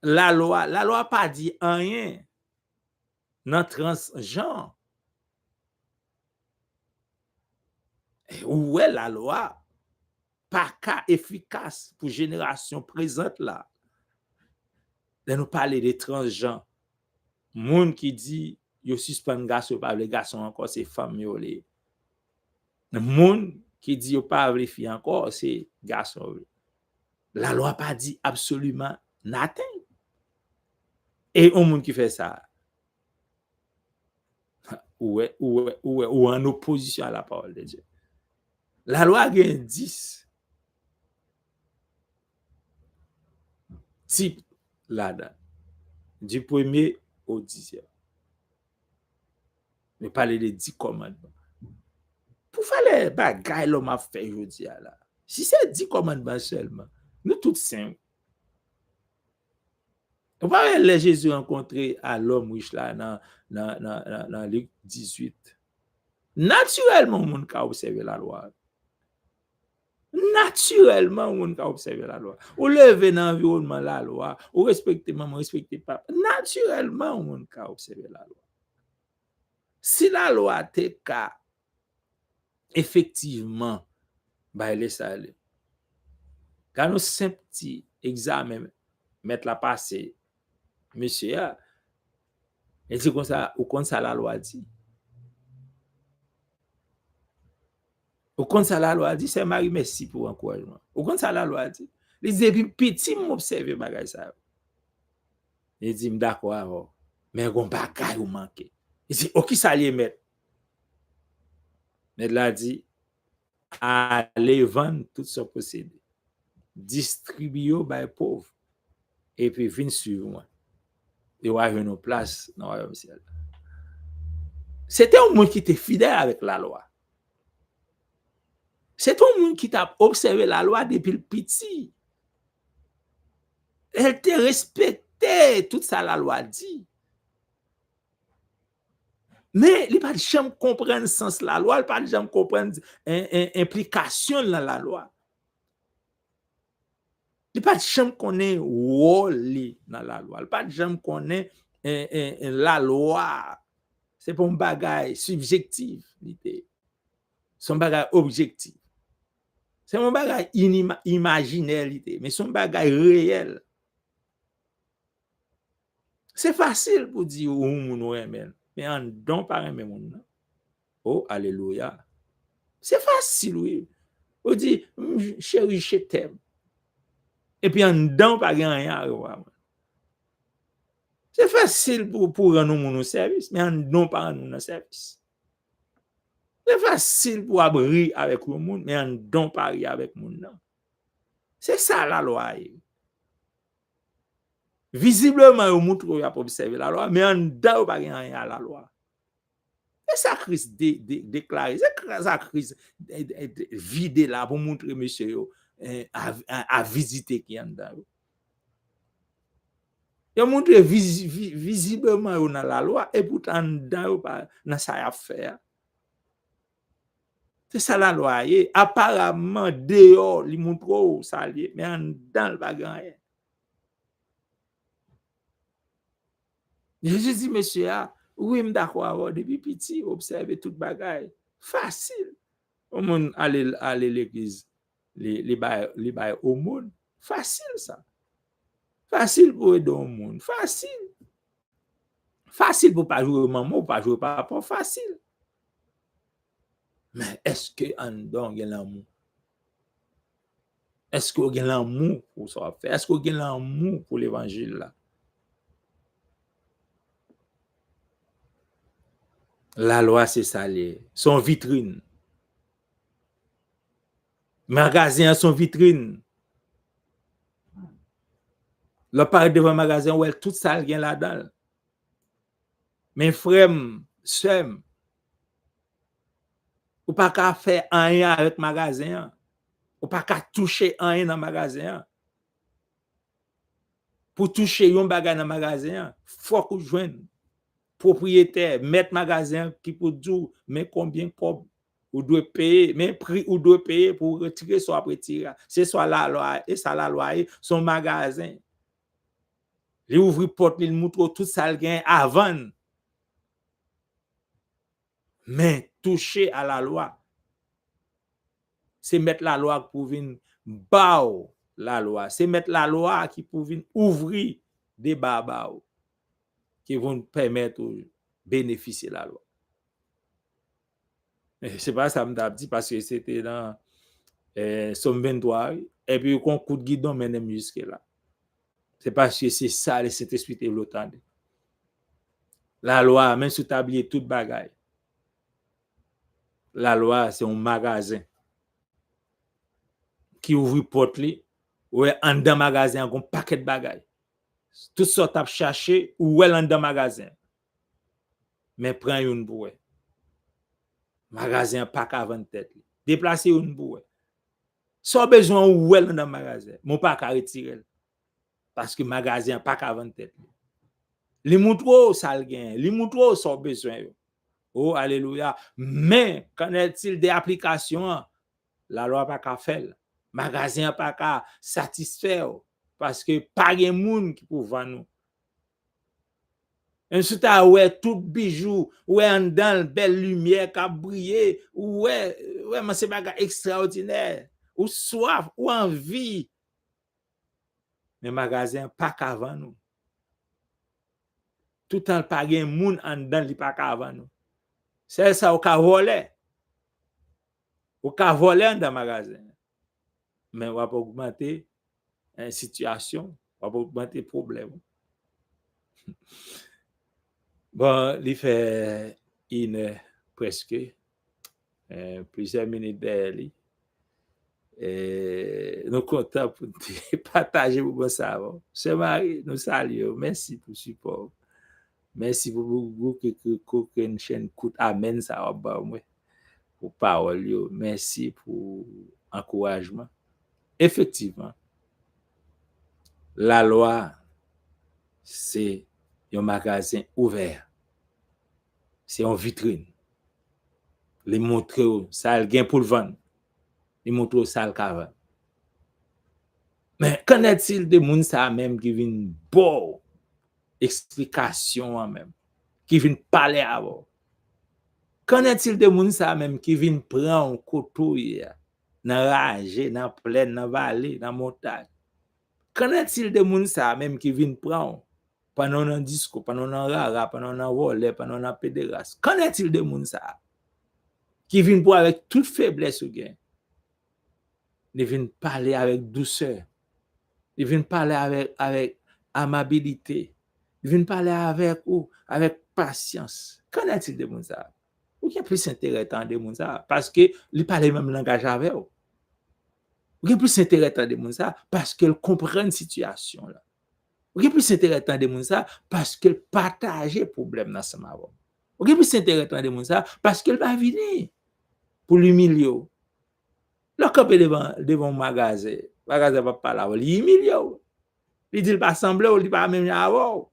la loi pas dit rien dans transgenre. Où est la loi? Pas qu'à efficace pour génération présente là. De nous parler des transgenres. Moun qui dit yo suspend garçon pas les garçons encore c'est femme yo les. Moun qui dit yo pas les filles encore c'est garçon. La loi pas dit absolument nothing. Et un monde qui fait ça ou en opposition à la parole de Dieu. La loi a 10 types là-dedans. Du premier au 10e. Mais parler des 10 commandements. Pour faire les bagailles l'homme a fait aujourd'hui là. Si c'est 10 commandements seulement, nous tous simples. On va voir Jésus rencontrer à l'homme riche là dans Luc 18. Naturellement, on peut observer la loi. Naturellement, on peut observer la loi. Ou lever dans l'environnement la loi, ou respecter maman, respecter papa. Naturellement, on peut observer la loi. Si la loi t'est cas, effectivement, bah, laisse aller. Quand nous simple petit examen, mettre la passée, monsieur, et c'est comme ça, ou comme ça la loi dit. Ou comme ça la loi dit, c'est Marie, merci pour l'encouragement. Ou comme ça la loi dit. Les depuis petit, m'observer bagay ça. Il dit, d'accord, mais on bagay ou manqué. Il dit, ok, ça allait mettre. Mais là dit, allez vendre tout ce possédé. Distribuez by pauvre. Et puis, venez suivre moi. Et on va avoir une place dans le royaume ciel. C'était un monde qui était fidèle avec la loi. C'est un monde qui t'a observé la loi depuis le petit. Elle te respectait tout ça la loi dit. Mais il n'a pas de jamais comprendre le sens de la loi, il n'a pas de jamais comprendre l'implication de la loi. Il n'a pas de jamais connaître le rôle dans la loi. Il n'a pas de jamais connaître la loi. C'est pas un bagage subjectif. C'est un bagage objectif. C'est un bagage imaginaire, mais c'est un bagage réel. C'est facile pour dire où nous aimons, mais en don par un même. Oh, alléluia. C'est facile, oui. On dit, chérie, je t'aime. Et puis en don par rien. C'est facile pour rendre nous service, mais en don par nous service. C'est facile pour abrir avec le monde, mais en don par avec le monde. C'est ça la loi. Visiblement, on montre qu'on a observé la loi, mais en dedans, pas rien à la loi. C'est ça Christ déclaré, c'est ça Christ vide là pour montrer monsieur à visiter qui en dedans. Il montre visiblement on a la loi et pourtant dedans pas dans ça affaire. C'est ça la loi. Apparemment dehors, il montre ça mais en dedans le pas rien. Jésus dit, monsieur, oui, je suis d'accord, depuis petit, observer toute bagaille. Facile. Au monde, aller à l'église, les bails au monde. Facile, ça. Facile pour aider au monde. Facile. Facile pour pas jouer maman ou pas jouer papa. Facile. Mais est-ce que en dedans, il y a l'amour? Est-ce qu'il y a l'amour pour ça faire? Est-ce qu'il y a l'amour pour l'évangile là? La loi, c'est ça, son vitrine. Magasin, son vitrine. Le parle devant magasin, ouais, tout ça, il y a là-dedans. Mais frère, sœur, ou pas qu'à faire rien avec magasin. Ou pas qu'à toucher rien dans magasin. Pour toucher un bagage dans magasin, faut que vous joignez propriétaire, maître magasin qui peut dire mais combien pour ou doit payer, mais prix ou doit payer pour retirer soit après tirer. C'est soit la loi et ça la loi son magasin. Il ouvre porte, il montre tout ça le gain avant. Mais toucher à la loi, c'est mettre la loi pour venir bao la loi, c'est mettre la loi qui pour venir ouvrir des babao qui vont permettre de bénéficier de la loi. C'est pas ça me dit parce que c'était dans Somme 23 et puis qu'on coup de guidon même jusque là. C'est parce que c'est ça le Saint-Esprit est l'autant. La loi même sous tablier toute bagaille. La loi c'est un magasin qui ouvre porte li ou en dans magasin un paquet de bagaille. Tout ça t'a chercher ou en dans magasin. Mais prend une bouée. Magasin pas qu'à vendre tête. Déplacer une bouée. Sans besoin ou dans le magasin, mon pas qu'à retirer. Parce que magasin pas qu'à vendre tête. Les moutros ça le gain, les moutros sans besoin. Oh alléluia. Mais qu'en est-il des applications? La loi pas qu'à faire. Magasin pas qu'à satisfaire parce que pas de monde qui peut vendre. Un souta ouais tout bijou, ouais en dans belle lumière qui briller, ouais mais c'est bagarre extraordinaire. Ou soif ou envie. Mais magasin pas qu'à vendre. Tout le temps pas de monde en dedans li pas qu'à vendre. C'est ça, au cas voler. Au cas voler dans le magasin. Mais on va pas augmenter une situation, on va pas augmenter le problème. Bon, il fait une heure presque, plusieurs minutes derrière. Nous comptons pour partager pour ça. C'est Marie, nous saluons. Merci pour le support. Merci pour vous que une chaîne coûte. Amen, ça va moi. Pour parole. Merci pour encouragement. Effectivement, la loi, c'est un magasin ouvert. C'est une vitrine. Les montres, ça le gain pour le vendre. Les montres, ça le cave. Mais qu'en est-il de gens ça même qui viennent bon explication en même, qui viennent parler à vous? Qu'en est-il de gens ça même qui viennent prendre un couteau dans rage, dans plaine, dans vallée, dans montagne? Qu'en est-il de gens ça même qui viennent prendre pendant un disco, pendant un rara, pendant un volet, pendant un pédéraste? Qu'en est-il de gens ça qui viennent pour avec toute faiblesse ou gain? Ils viennent parler avec douceur. Ils viennent parler avec amabilité. Ils viennent parler avec patience. Qu'en est-il de gens ça? Ou qui a plus intéressant de gens ça? Parce que ils parlent même langage avec eux. Ou qui a plus intéressant de gens ça? Parce qu'ils comprennent la situation là. Ou qui a plus intéressant de gens ça? Parce qu'ils partagent les problèmes ensemble avec eux. Ou qui a plus intéressant de gens ça? Parce qu'ils vont venir pour l'humilier. Le camper devant un magasin va pas là, il humilie. Il dit pas sembler, il pas même avoir.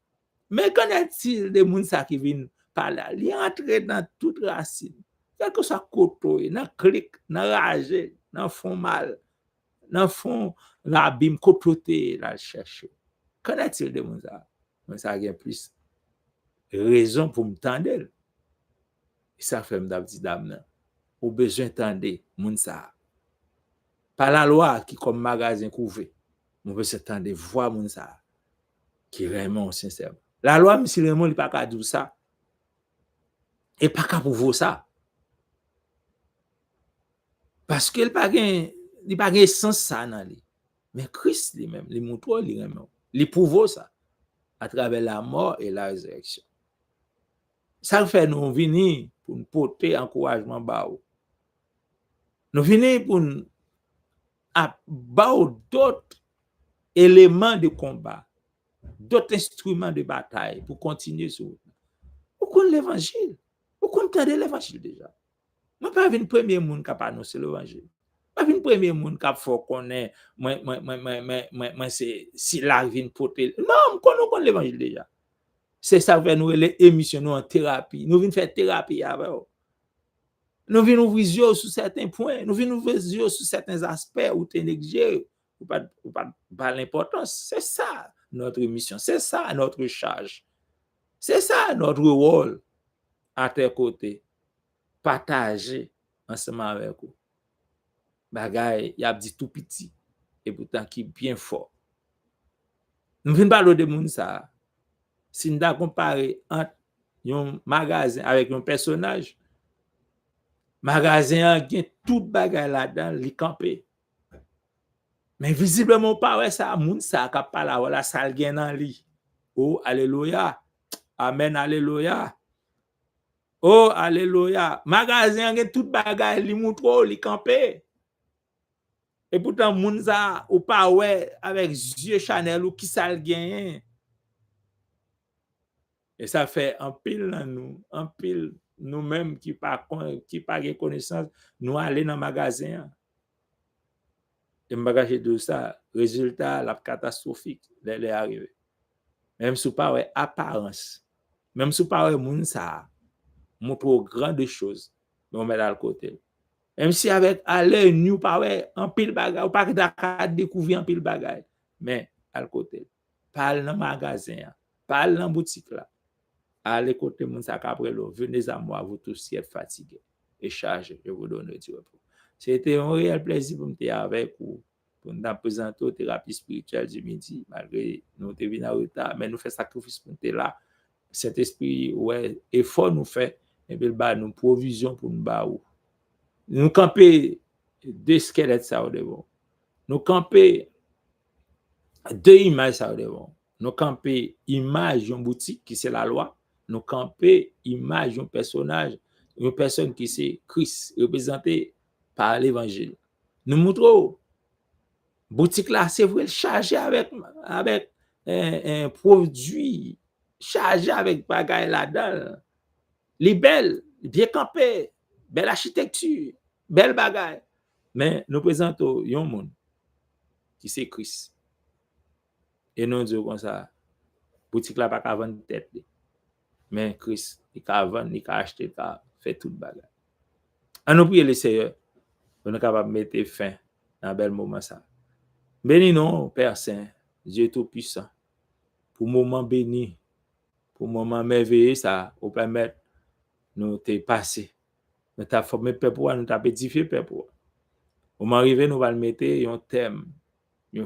Mais qu'en est-il des gens qui viennent par là? Ils entrent dans toute racine. Quel que soit côté, dans clic, dans rage, dans fond mal, dans fond l'abîme, côté là chercher. Qu'en est-il de gens ça? Mais ça a plus raison pour me tendre. Et ça fait me dire dame, au besoin tendre moun ça. Par la loi qui comme magasin couvert, on peut s'attendre voir moun ça qui vraiment sincère. La loi monsieur vraiment il pas qu'à dire ça. Et pas qu'à prouver ça. Parce qu'il pas gain sens ça dans lui. Mais Christ lui-même, il montre lui-même, il prouve ça à travers la mort et la résurrection. Ça fait nous venir pour nous porter encouragement ba ou. Nous venir pour nous ba ou d'autres éléments de combat, d'autres instruments de bataille pour continuer sur. Vous connaissez l'évangile. Vous connaissez l'évangile déjà. Moi, pas une premier monde qui a annoncé l'évangile. Pas une premier monde qui a fait connaître moi c'est si la vient porter. Non, nous connaissons l'évangile déjà. C'est ça que nous les émissions nous en thérapie. Nous venons faire thérapie avec eux. Nous venons ouvrir les yeux sur certains points, nous venons ouvrir les yeux sur certains aspects où tu es négligé, ou pas l'importance. C'est ça notre mission, c'est ça notre charge. C'est ça notre rôle à tes côtés. Partager ensemble avec vous. Bagay, y a dit tout petit et pourtant qui bien fort. Nous venons parler de monde ça. Si nous comparer entre un magasin avec un personnage, magasin a tout bagay là-dedans, li campé. Mais visiblement pas ouais ça moun ça ka pa la wala sal gen nan li. Oh alléluia. Amen alléluia. Oh alléluia. Magasin a tout bagay li moutro li campé. Et pourtant moun ça ou pas ouais avec yeux Chanel ou qui sal gen. Et ça fait un pile dans nous, un pile nous-mêmes qui pas connaissance, nous aller dans magasin. Et m'bagager de ça, résultat la catastrophique les arrivé. Même sous pas ouais apparence, même sous pas ouais moun ça montre grande choses, on met à côté. Même si avec aller nous pas ouais en pile bagage, ou pas que découvrir en pile bagage, mais à côté. Parle dans magasin, parle dans boutique là. Allez côté moun ça après l'eau, venez à moi vous tous qui êtes fatigués et chargés, je vous donne du repos. C'était un réel plaisir pour me avec vous pour nous présenter la thérapie spirituelle du midi malgré nous te venus en retard mais nous fait sacrifice pour nous là. Cet esprit ouais effort nous fait et puis bah nous provision pour nous ba ou. Nous camper deux squelettes ça au devant. Nous camper deux images ça au devant. Nous camper image d'une boutique qui c'est la loi. Nous camper image d'un personnage, une personne qui c'est Christ, représenté par l'évangile. Nous montrons, boutique là, c'est vrai, chargé avec un produit, chargé avec bagaille là-dedans. Les belles, bien campées, belle architecture, belle bagaille. Mais nous présentons un monde qui c'est Christ. Et nous disons comme ça, boutique là, pas qu'à vendre tête. Mais Christ, il a vendu, il a acheté, il a fait tout le bagage. On nous prie le Seigneur pour nous capable de mettre fin à un bel moment ça. Béni non, Père Saint, Dieu Tout-Puissant, pour moment béni, pour moment merveilleux ça, pour permettre nous de passer. Nous t'avons formé peuple, nous t'avons édifié peuple. Au moment arrivé, nous allons mettre un thème, un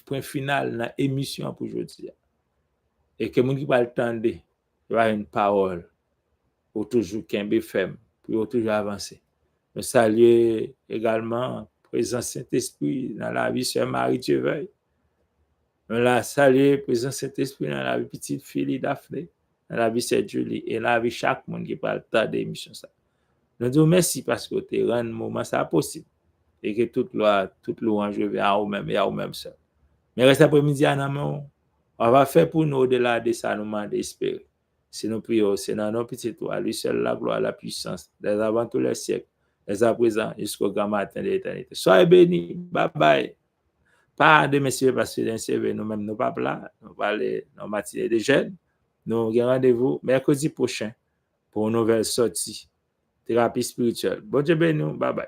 point final dans l'émission pour aujourd'hui. Et que nous qui va attendre, il y a une parole pour toujours qu'un ferme, pour toujours avancer. Nous saluons également le présent Saint-Esprit dans la vie de Sœur Marie Thieveuil. Nous la saluons, le présent Saint-Esprit dans la vie de petite fille Daphné, dans la vie de Sœur Julie et dans la vie de chaque monde qui parle de l'émission. Nous disons merci parce que tu rends le moment ça possible et que toute louange vient à vous-même et à vous-même seul. Mais reste après-midi à nous, on va faire pour nous au-delà de ça, nous demandons d'espérer. Si nous prions, c'est dans nos petites toits, lui seul la gloire, la puissance, dès avant tous les siècles, dès à présent, jusqu'au grand matin de l'éternité. Soyez bénis, bye bye. Pas de messieurs, parce que c'est nous-mêmes, nous pas là, nous allons aller dans la matinée des jeunes. Nous avons rendez-vous mercredi prochain pour une nouvelle sortie, thérapie spirituelle. Bon Dieu béni, bye bye.